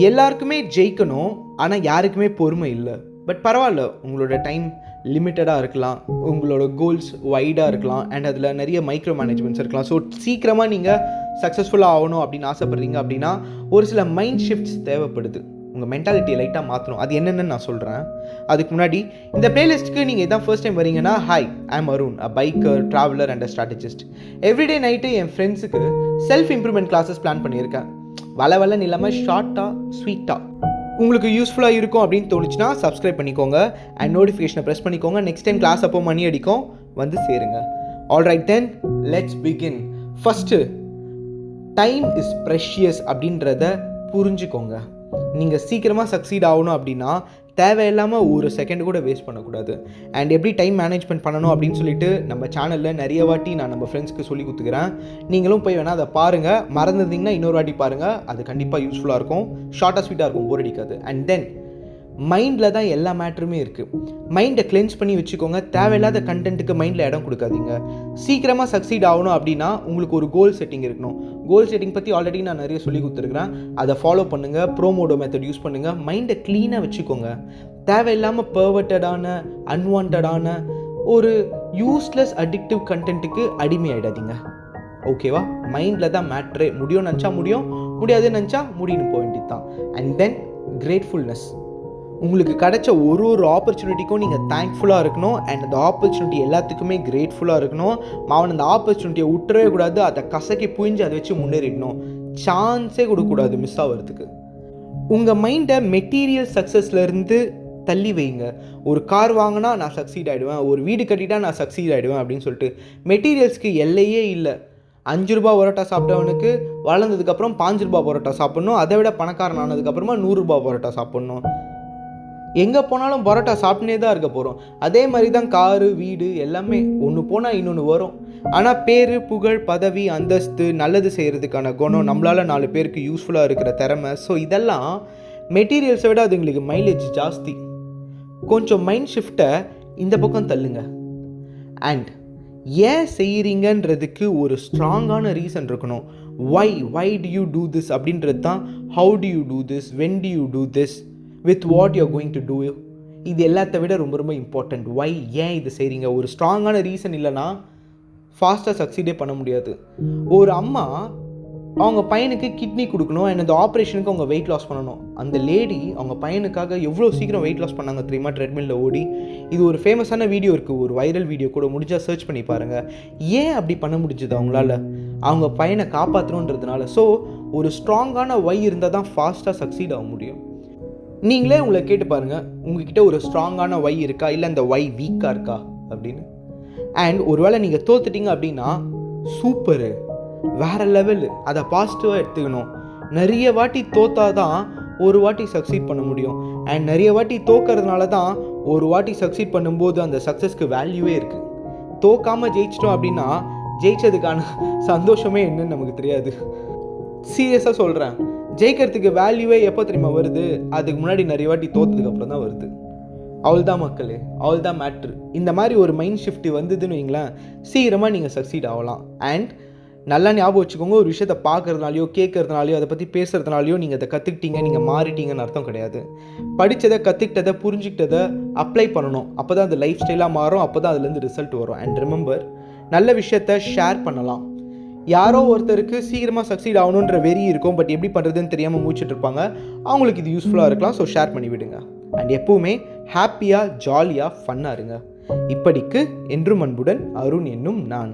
எல்லாருக்குமே ஜெயிக்கணும், ஆனால் யாருக்குமே பொறுமை இல்லை. பட் பரவாயில்ல, உங்களோட டைம் லிமிட்டடாக இருக்கலாம், உங்களோட கோல்ஸ் வைடாக இருக்கலாம், அண்ட் அதில் நிறைய மைக்ரோ மேனேஜ்மெண்ட்ஸ் இருக்கலாம். ஸோ சீக்கிரமாக நீங்கள் சக்ஸஸ்ஃபுல்லாக ஆகணும் அப்படின்னு ஆசைப்பட்றீங்க அப்படின்னா ஒரு சில மைண்ட் ஷிஃப்ட்ஸ் தேவைப்படுது. உங்கள் மென்டாலிட்டியை லைட்டாக மாற்றணும். அது என்னென்னு நான் சொல்கிறேன். அதுக்கு முன்னாடி இந்த பிளேலிஸ்ட்டுக்கு நீங்கள் இதான் ஃபர்ஸ்ட் டைம் வரீங்கன்னா, hi, I am Arun, a biker, traveller and a strategist. Everyday night என் ஃப்ரெண்ட்ஸுக்கு செல்ஃப் இம்ப்ரூவ்மெண்ட் கிளாஸஸ் பிளான் பண்ணியிருக்கேன். வளவலன்னு இல்லாமல் ஷார்ட்டாக ஸ்வீட்டாக. உங்களுக்கு யூஸ்ஃபுல்லாக இருக்கும் அப்படின்னு தோணுச்சுன்னா சப்ஸ்கிரைப் பண்ணிக்கோங்க அண்ட் நோட்டிஃபிகேஷனை ப்ரெஸ் பண்ணிக்கோங்க. நெக்ஸ்ட் டைம் கிளாஸ் அப்போ மணி அடிக்கும், வந்து சேருங்க. Alright then, let's begin. First, time is precious அப்படின்றத புரிஞ்சுக்கோங்க. நீங்கள் சீக்கிரமாக சக்சீட் ஆகணும் அப்படின்னா தேவையில்லாமல் ஒரு செகண்ட் கூட வேஸ்ட் பண்ணக்கூடாது. அண்ட் எப்படி டைம் மேனேஜ்மெண்ட் பண்ணணும் அப்படின்னு சொல்லிட்டு நம்ம சேனலில் நிறைய வாட்டி நான் நம்ம ஃப்ரெண்ட்ஸ்க்கு சொல்லி கொடுத்துக்கிறேன். நீங்களும் போய் வேணால் அதை பாருங்கள். மறந்துருந்தீங்கன்னா இன்னொரு வாட்டி பாருங்கள், அது கண்டிப்பாக யூஸ்ஃபுல்லாக இருக்கும், ஷார்ட்டாக ஸ்வீட்டாக இருக்கும், போர் அடிக்காது. அண்ட் தென் மைண்டில் தான் எல்லா மேட்டருமே இருக்குது. மைண்டை கிளென்ஸ் பண்ணி வச்சுக்கோங்க. தேவையில்லாத கண்டென்ட்டுக்கு மைண்டில் இடம் கொடுக்காதீங்க. சீக்கிரமாக சக்சீட் ஆகணும் அப்படின்னா உங்களுக்கு ஒரு கோல் செட்டிங் இருக்கணும். கோல் செட்டிங் பற்றி ஆல்ரெடி நான் நிறைய சொல்லி கொடுத்துருக்குறேன். அதை ஃபாலோ பண்ணுங்கள். ப்ரோமோடோ மெத்தட் யூஸ் பண்ணுங்கள். மைண்டை க்ளீனாக வச்சுக்கோங்க. தேவையில்லாமல் பர்வர்ட்டடான, அன்வான்டான, ஒரு யூஸ்லெஸ் அடிக்டிவ் கண்டென்ட்டுக்கு அடிமையாயிடாதீங்க. ஓகேவா? மைண்டில் தான் மேட்ரே. முடியும் நினச்சா முடியும், முடியாதுன்னு நினச்சா முடின்னு போக வேண்டியது தான். And then gratefulness. உங்களுக்கு கிடைச்ச ஒரு ஆப்பர்ச்சுனிட்டிக்கும் நீங்கள் தேங்க்ஃபுல்லாக இருக்கணும். அண்ட் அந்த ஆப்பர்ச்சுனிட்டி எல்லாத்துக்குமே கிரேட்ஃபுல்லாக இருக்கணும். மாவன் அந்த ஆப்பர்ச்சுனிட்டியை விட்டுறவே கூடாது. அதை கசக்கி புழிஞ்சு அதை வச்சு முன்னேறிடணும். சான்ஸே கொடுக்கக்கூடாது மிஸ் ஆகிறதுக்கு. உங்கள் மைண்டை மெட்டீரியல் சக்ஸஸ்லேருந்து தள்ளி வைங்க. ஒரு கார் வாங்கினா நான் சக்சீட் ஆகிடுவேன், ஒரு வீடு கட்டிட்டா நான் சக்சீட் ஆகிடுவேன் அப்படின்னு சொல்லிட்டு. மெட்டீரியல்ஸ்க்கு எல்லையே இல்லை. 5 ரூபா பரோட்டா சாப்பிட்டவனுக்கு வளர்ந்ததுக்கப்புறம் 5 ரூபா பரோட்டா சாப்பிட்ணும். அதை விட பணக்காரன் ஆனதுக்கப்புறமா 100 ரூபா பரோட்டா சாப்பிட்ணும். எங்கே போனாலும் பரோட்டா சாப்பிட்னே தான் இருக்க போகிறோம். அதே மாதிரி தான் காரு, வீடு எல்லாமே. ஒன்று போனால் இன்னொன்று வரும். ஆனால் பேர், புகழ், பதவி, அந்தஸ்து, நல்லது செய்கிறதுக்கான குணம், நம்மளால் 4 பேருக்கு யூஸ்ஃபுல்லாக இருக்கிற திறமை, ஸோ இதெல்லாம் மெட்டீரியல்ஸை விட அது எங்களுக்கு மைலேஜ் ஜாஸ்தி. கொஞ்சம் மைண்ட் ஷிஃப்ட்டை இந்த பக்கம் தள்ளுங்க. அண்ட் ஏன் செய்கிறீங்கன்றதுக்கு ஒரு ஸ்ட்ராங்கான ரீசன் இருக்கணும். Why do you do this அப்படின்றது தான். How do you do this, when do you do this, with what you are going to do. இது எல்லாத்த விட ரொம்ப ரொம்ப இம்பார்ட்டண்ட். வை, ஏன் இது செய்கிறீங்க. ஒரு ஸ்ட்ராங்கான ரீசன் இல்லைன்னா ஃபாஸ்ட்டாக சக்சீடே பண்ண முடியாது. ஒரு அம்மா அவங்க பையனுக்கு கிட்னி கொடுக்கணும், அண்ட் அந்த ஆப்ரேஷனுக்கு அவங்க வெயிட் லாஸ் பண்ணணும். அந்த லேடி அவங்க பையனுக்காக எவ்வளோ சீக்கிரம் வெயிட் லாஸ் பண்ணாங்க தெரியுமா, ட்ரெட்மில்லில் ஓடி. இது ஒரு ஃபேமஸான வீடியோ இருக்குது, ஒரு வைரல் வீடியோ கூட. முடிஞ்சால் சர்ச் பண்ணி பாருங்கள். ஏன் அப்படி பண்ண முடிஞ்சுது அவங்களால? அவங்க பையனை காப்பாற்றணுன்றதுனால. ஸோ ஒரு ஸ்ட்ராங்கான வை இருந்தால் தான் ஃபாஸ்ட்டாக சக்சீட் ஆக முடியும். நீங்களே உங்களை கேட்டு பாருங்கள், உங்ககிட்ட ஒரு ஸ்ட்ராங்கான வை இருக்கா, இல்லை அந்த வை வீக்காக இருக்கா அப்படின்னு. அண்ட் ஒருவேளை நீங்கள் தோத்துட்டீங்க அப்படின்னா சூப்பரு, வேறு லெவலு, அதை பாசிட்டிவாக எடுத்துக்கணும். நிறைய வாட்டி தோத்தாதான் ஒரு வாட்டி சக்சீட் பண்ண முடியும். அண்ட் நிறைய வாட்டி தோக்கிறதுனால தான் ஒரு வாட்டி சக்சீட் பண்ணும்போது அந்த சக்ஸஸ்க்கு வேல்யூவே இருக்குது. தோக்காமல் ஜெயிச்சிட்டோம் அப்படின்னா ஜெயிச்சதுக்கான சந்தோஷமே என்னன்னு நமக்கு தெரியாது. சீரியஸாக சொல்கிறேன், ஜெயிக்கிறதுக்கு வேல்யூவே எப்போ தெரியுமா வருது? அதுக்கு முன்னாடி நிறைய வாட்டி தோற்றதுக்கப்புறம் தான் வருது. அவள் தான் மக்களே, அவள் தான் மேட்ரு. இந்த மாதிரி ஒரு மைண்ட் ஷிஃப்ட் வந்ததுன்னு வைங்களேன், சீக்கிரமாக நீங்கள் சக்சீட் ஆகலாம். அண்ட் நல்லா ஞாபகம் வச்சுக்கோங்க, ஒரு விஷயத்தை பார்க்கறதுனாலையோ கேட்கறதுனாலையோ அதை பற்றி பேசுகிறதுனாலையோ நீங்கள் அதை கற்றுக்கிட்டீங்க, நீங்கள் மாறிட்டீங்கன்னு அர்த்தம் கிடையாது. படித்ததை, கற்றுக்கிட்டதை, புரிஞ்சுக்கிட்டதை அப்ளை பண்ணணும். அப்போ தான் அது லைஃப் ஸ்டைலாக மாறும். அப்போ தான் அதுலேருந்து ரிசல்ட் வரும். அண்ட் ரிமெம்பர், நல்ல விஷயத்தை ஷேர் பண்ணலாம். யாரோ ஒருத்தருக்கு சீக்கிரமாக சக்சீட் ஆகணுன்ற வெறி இருக்கும், பட் எப்படி பண்ணுறதுன்னு தெரியாமல் மூச்சுட்டு இருப்பாங்க. அவங்களுக்கு இது யூஸ்ஃபுல்லாக இருக்கலாம். ஸோ ஷேர் பண்ணி விடுங்க. அண்ட் எப்போவுமே ஹாப்பியாக, ஜாலியாக, ஃபன்னாக இருங்க. இப்படிக்கு என்றும் அன்புடன் அருண் என்னும் நான்.